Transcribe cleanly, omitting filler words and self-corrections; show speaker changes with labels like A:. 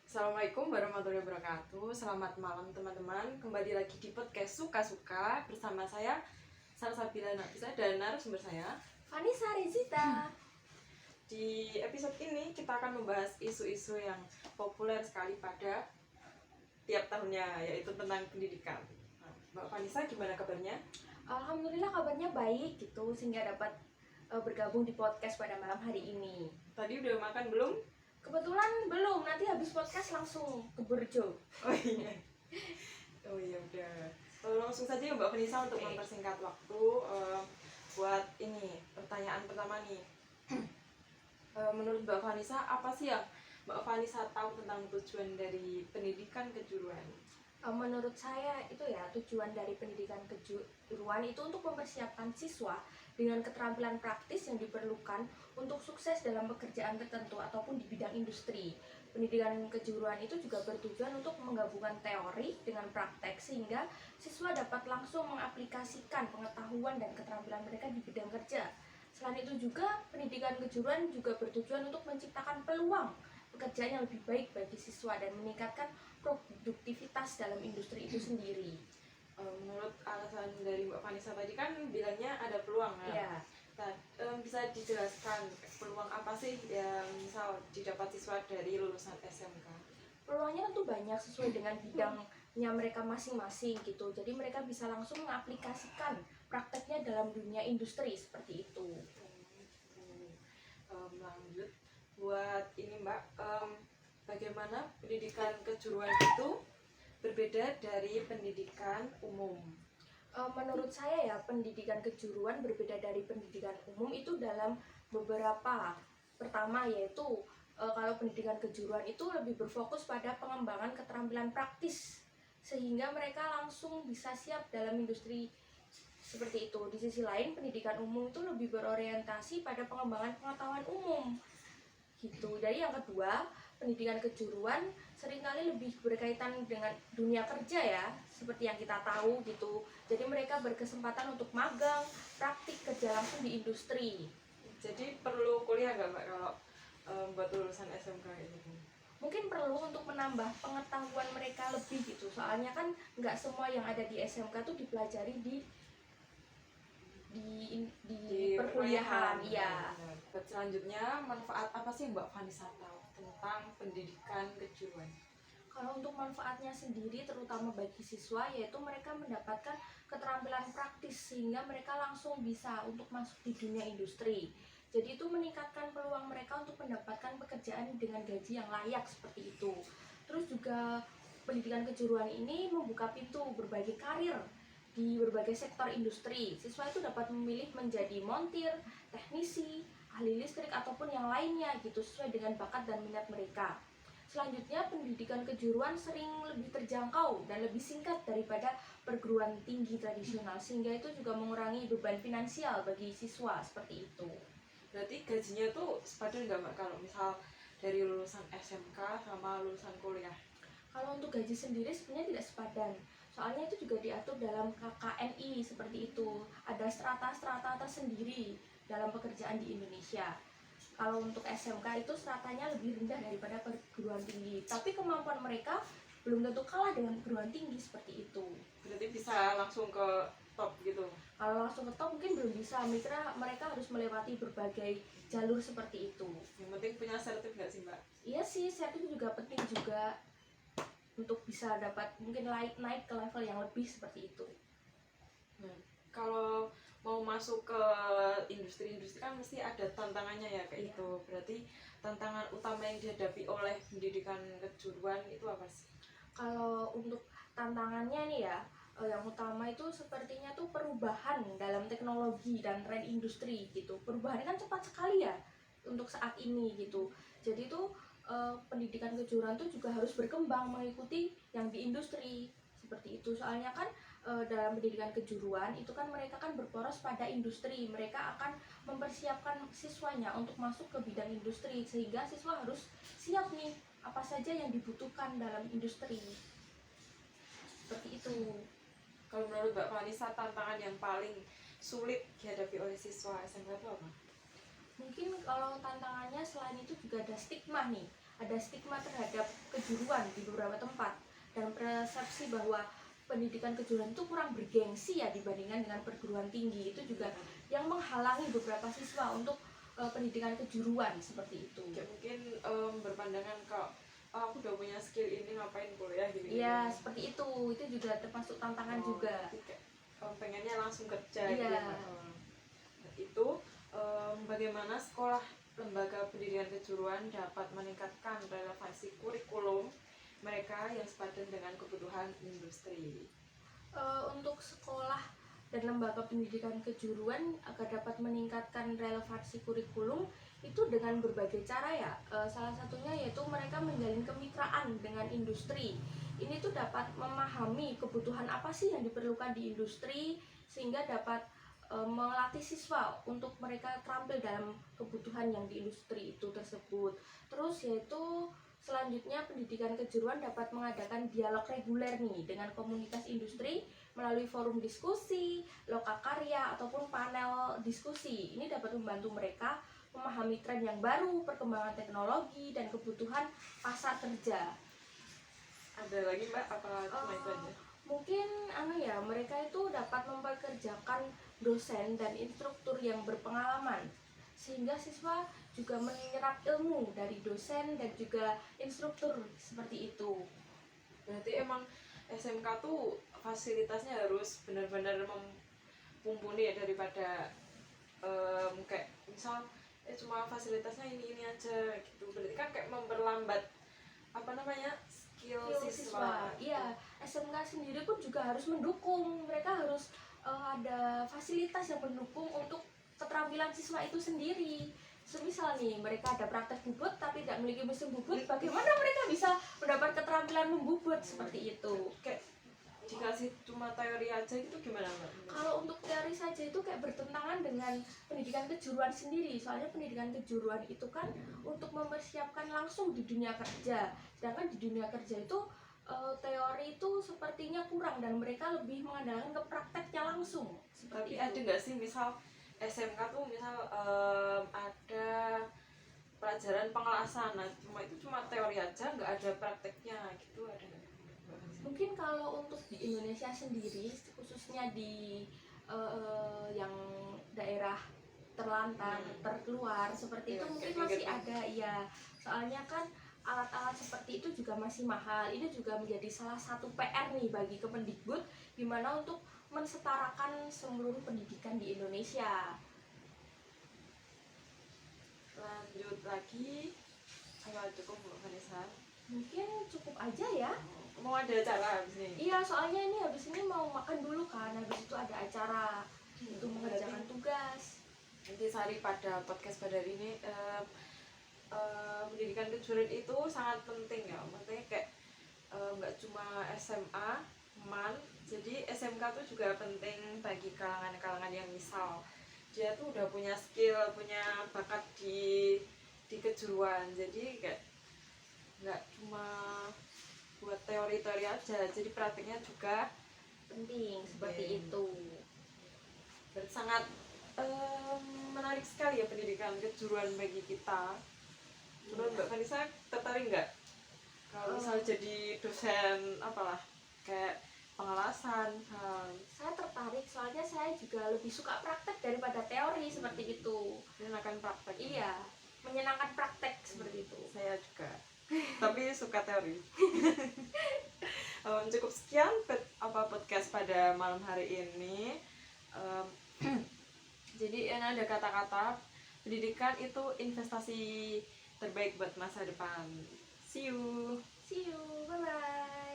A: Assalamualaikum warahmatullahi wabarakatuh. Selamat malam teman-teman. Kembali lagi di podcast Suka-Suka bersama saya Salsabila Nafisa dan narasumber saya.
B: Vanessa Rezita.
A: Di episode ini kita akan membahas isu-isu yang populer sekali pada tiap tahunnya, yaitu tentang pendidikan. Nah, Mbak Vanessa, gimana kabarnya?
B: Alhamdulillah kabarnya baik gitu sehingga dapat bergabung di podcast pada malam hari ini.
A: Tadi udah makan belum?
B: Kebetulan belum, nanti habis podcast langsung ke Burjo.
A: Oh iya. Oh iya udah. Langsung saja ya Mbak Vanessa untuk
B: Oke.
A: mempersingkat waktu buat ini pertanyaan pertama nih. Menurut Mbak Vanessa, apa sih yang Mbak Vanessa tahu tentang tujuan dari pendidikan kejuruan?
B: Menurut saya itu ya tujuan dari pendidikan kejuruan itu untuk mempersiapkan siswa dengan keterampilan praktis yang diperlukan untuk sukses dalam pekerjaan tertentu ataupun di bidang industri. Pendidikan kejuruan itu juga bertujuan untuk menggabungkan teori dengan praktek sehingga siswa dapat langsung mengaplikasikan pengetahuan dan keterampilan mereka di bidang kerja. Selain itu juga pendidikan kejuruan juga bertujuan untuk menciptakan peluang pekerjaan yang lebih baik bagi siswa dan meningkatkan produktivitas dalam industri itu sendiri.
A: Menurut alasan dari Mbak Vanessa tadi kan bilangnya ada peluang ya.
B: Ya,
A: Nah, bisa dijelaskan peluang apa sih yang misal didapat siswa dari lulusan SMK?
B: peluangnya tentu banyak sesuai dengan bidangnya mereka masing-masing gitu. Jadi mereka bisa langsung mengaplikasikan prakteknya dalam dunia industri seperti itu.
A: Lanjut buat ini Mbak, bagaimana pendidikan kejuruan itu berbeda dari pendidikan umum?
B: Menurut saya ya pendidikan kejuruan berbeda dari pendidikan umum itu dalam beberapa. Pertama yaitu kalau pendidikan kejuruan itu lebih berfokus pada pengembangan keterampilan praktis sehingga mereka langsung bisa siap dalam industri seperti itu. Di sisi lain pendidikan umum itu lebih berorientasi pada pengembangan pengetahuan umum gitu. Jadi yang kedua, pendidikan kejuruan seringkali lebih berkaitan dengan dunia kerja ya, seperti yang kita tahu gitu. Jadi mereka berkesempatan untuk magang, praktik kerja langsung di industri.
A: Jadi perlu kuliah nggak Mbak kalau buat lulusan SMK ini?
B: Mungkin perlu untuk menambah pengetahuan mereka lebih gitu. Soalnya kan nggak semua yang ada di SMK tuh dipelajari di perkuliahan, iya.
A: Buat selanjutnya, manfaat apa sih Mbak Vanessa tahu tentang pendidikan kejuruan?
B: Kalau untuk manfaatnya sendiri terutama bagi siswa yaitu mereka mendapatkan keterampilan praktis sehingga mereka langsung bisa untuk masuk di dunia industri. Jadi itu meningkatkan peluang mereka untuk mendapatkan pekerjaan dengan gaji yang layak seperti itu. Terus juga pendidikan kejuruan ini membuka pintu berbagai karir di berbagai sektor industri. Siswa itu dapat memilih menjadi montir, teknisi, ahli listrik ataupun yang lainnya gitu sesuai dengan bakat dan minat mereka. Selanjutnya, pendidikan kejuruan sering lebih terjangkau dan lebih singkat daripada perguruan tinggi tradisional, sehingga itu juga mengurangi beban finansial bagi siswa seperti itu.
A: Berarti gajinya tuh sepadan nggak Mbak kalau misal dari lulusan SMK sama lulusan kuliah?
B: Kalau untuk gaji sendiri sebenarnya tidak sepadan, soalnya itu juga diatur dalam KKNI seperti itu. Ada strata-strata tersendiri dalam pekerjaan di Indonesia. Kalau untuk SMK itu stratanya lebih rendah daripada perguruan tinggi, tapi kemampuan mereka belum tentu kalah dengan perguruan tinggi seperti itu.
A: Berarti bisa langsung ke top gitu?
B: Kalau langsung ke top mungkin belum bisa, mereka harus melewati berbagai jalur seperti itu.
A: Yang penting punya sertif nggak sih Mbak?
B: Iya sih, sertif itu juga penting juga untuk bisa dapat mungkin naik ke level yang lebih seperti itu.
A: Kalau mau masuk ke industri-industri kan mesti ada tantangannya ya kayak itu. Berarti tantangan utama yang dihadapi oleh pendidikan kejuruan itu apa sih?
B: Kalau untuk tantangannya nih ya, yang utama itu sepertinya tuh perubahan dalam teknologi dan tren industri gitu. Perubahannya kan cepat sekali ya untuk saat ini gitu. Jadi tuh pendidikan kejuruan tuh juga harus berkembang mengikuti yang di industri seperti itu. Soalnya kan dalam pendidikan kejuruan itu kan mereka kan berporos pada industri. Mereka akan mempersiapkan siswanya untuk masuk ke bidang industri sehingga siswa harus siap nih apa saja yang dibutuhkan dalam industri seperti itu.
A: Kalau menurut Mbak Vanessa, tantangan yang paling sulit dihadapi oleh siswa SMK itu apa?
B: Mungkin kalau tantangannya selain itu juga ada stigma nih. ada stigma terhadap kejuruan di beberapa tempat dan persepsi bahwa pendidikan kejuruan itu kurang bergengsi ya dibandingkan dengan perguruan tinggi. Itu juga yang menghalangi beberapa siswa untuk pendidikan kejuruan seperti itu.
A: Kayak mungkin berpandangan kalau aku udah punya skill ini ngapain kuliah gini.
B: Iya, seperti itu juga termasuk tantangan juga.
A: Jadi kayak, pengennya langsung kerja
B: Iya.
A: gitu. Nah, itu bagaimana sekolah lembaga pendidikan kejuruan dapat meningkatkan relevansi kurikulum mereka yang sepadan dengan kebutuhan industri.
B: Untuk sekolah dan lembaga pendidikan kejuruan agar dapat meningkatkan relevansi kurikulum itu dengan berbagai cara ya. Salah satunya yaitu mereka menjalin kemitraan dengan industri. Ini tuh dapat memahami kebutuhan apa sih yang diperlukan di industri sehingga dapat melatih siswa untuk mereka terampil dalam kebutuhan yang di industri itu tersebut. Terus yaitu selanjutnya pendidikan kejuruan dapat mengadakan dialog reguler nih dengan komunitas industri melalui forum diskusi, lokakarya ataupun panel diskusi. Ini dapat membantu mereka memahami tren yang baru, perkembangan teknologi dan kebutuhan pasar kerja.
A: Ada lagi Mbak? Apa cuma itu aja?
B: Mungkin mereka itu dapat mempekerjakan dosen dan instruktur yang berpengalaman sehingga siswa juga menyerap ilmu dari dosen dan juga instruktur seperti itu.
A: Berarti emang SMK tuh fasilitasnya harus benar-benar mumpuni ya, daripada kayak misal cuma fasilitasnya ini aja gitu. Berarti kan kayak memperlambat skill siswa.
B: Iya, SMK sendiri pun juga harus mendukung. Mereka harus ada fasilitas yang mendukung untuk keterampilan siswa itu sendiri. Semisal nih mereka ada praktek bubut tapi tidak memiliki mesin bubut, bagaimana mereka bisa mendapat keterampilan membubut seperti itu?
A: Kayak dikasih cuma teori aja itu gimana Mbak?
B: Kalau untuk teori saja itu kayak bertentangan dengan pendidikan kejuruan sendiri. Soalnya pendidikan kejuruan itu kan untuk mempersiapkan langsung di dunia kerja. Sedangkan di dunia kerja itu teori itu sepertinya kurang dan mereka lebih mengandalkan ke prakteknya langsung.
A: Tapi
B: Seperti
A: ada
B: itu.
A: nggak sih misal SMK tuh misal ada pelajaran pengelasan, nah itu cuma teori aja nggak ada prakteknya gitu, ada nggak?
B: Mungkin kalau untuk di Indonesia sendiri, khususnya di yang daerah terlantang, terluar seperti
A: Iya,
B: itu mungkin
A: kayak
B: masih
A: gitu.
B: ada ya. Soalnya kan alat-alat seperti itu juga masih mahal. Ini juga menjadi salah satu PR nih bagi Kemendikbud gimana untuk mensetarakan seluruh pendidikan di Indonesia.
A: Lanjut lagi, apa cukup Mbak Vanessa?
B: Mungkin cukup aja ya.
A: Mau ada acara habis ini?
B: Iya, soalnya ini habis ini mau makan dulu kan. Habis itu ada acara untuk mengerjakan tugas.
A: Nanti sari pada podcast pada hari ini pendidikan kejuruan itu sangat penting ya, maksudnya kayak nggak cuma SMA, MAN, jadi SMK tuh juga penting bagi kalangan-kalangan yang misal dia tuh udah punya skill, punya bakat di kejuruan, jadi kayak nggak cuma buat teori-teori aja, jadi praktiknya juga
B: Penting seperti
A: Oke.
B: itu.
A: sangat menarik sekali ya pendidikan kejuruan bagi kita. Menurut Mbak Vanessa tertarik nggak kalau misal jadi dosen apalah kayak pengelasan
B: Saya tertarik soalnya saya juga lebih suka praktek daripada teori seperti itu.
A: dan akan praktek?
B: Iya, menyenangkan praktek seperti itu.
A: Saya juga, tapi suka teori. Cukup sekian podcast pada malam hari ini. Jadi ini ada kata-kata pendidikan itu investasi terbaik buat masa depan. See you.
B: See you, bye bye.